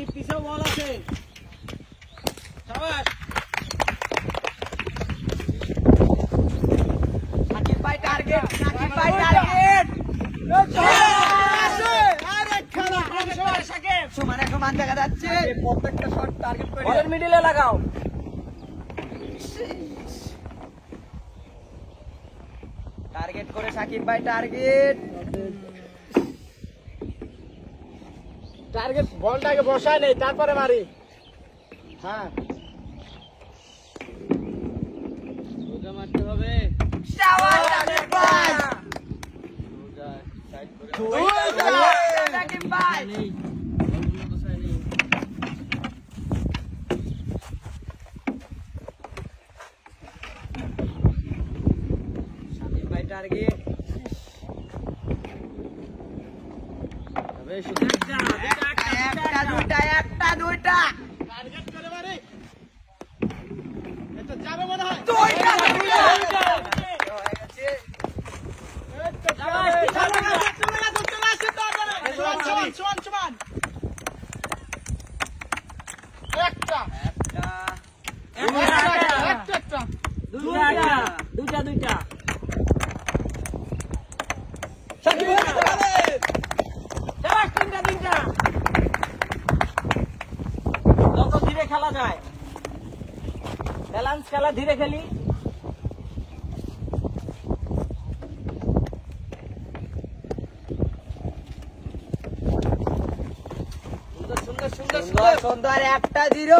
সাকিব পিছেও বল আছে শাবাশ সাকিব ভাই টার্গেট আরে খেলা সাকিব সমান দেখা যাচ্ছে প্রত্যেকটা শট টার্গেট করে বলের মিডলে লাগাও টার্গেট করে সাকিব ভাই টার্গেট বলটাকে বসায় নেই তারপরে মারি হ্যাঁ সোজা মারতে হবে শাবাশ সাকিব ভাই সোজা সাইড করে সাকিব ভাই বলগুলো বসায় নেই সাকিব ভাই টার্গেট একটা দুইটা টার্গেট করে মারি এটা যাবে মনে হয় দুইটা হয়ে গেছে সমান দুইটা যত ধীরে খেলা যায় ব্যালেন্স খেলা ধীরে খেলি সুন্দর একটা জিরো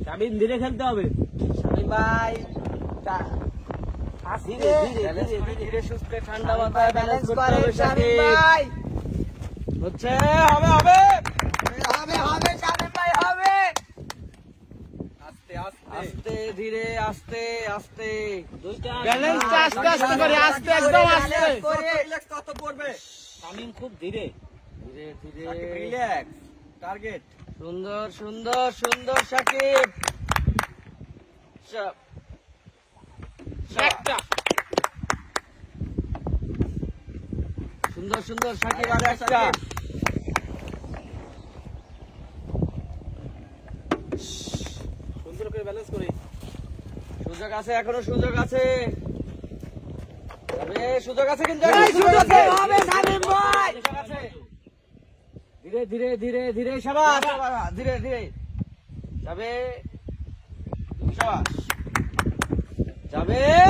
শামিম ধীরে খেলতে হবে শামিম ভাই ধীরে সুস্থে ঠান্ডা মাথায় ব্যালেন্স করে শামিম ভাই হচ্ছে হবে শামিম ভাই হবে আস্তে ধীরে আস্তে দুইটা ব্যালেন্স আস্তে করে একদম আস্তে করে কত পড়বে শামিম খুব ধীরে রিল্যাক্স টার্গেট সুন্দর সাকিব একটা সুন্দর সাকিব আর একটা সুন্দর করে ব্যালেন্স করি সুযোগ আছে এখনো সুযোগ আছে কিন্তু হবে শামিম ভাই ধীরে শাবাশ ধীরে যাবে শাবাশ যাবে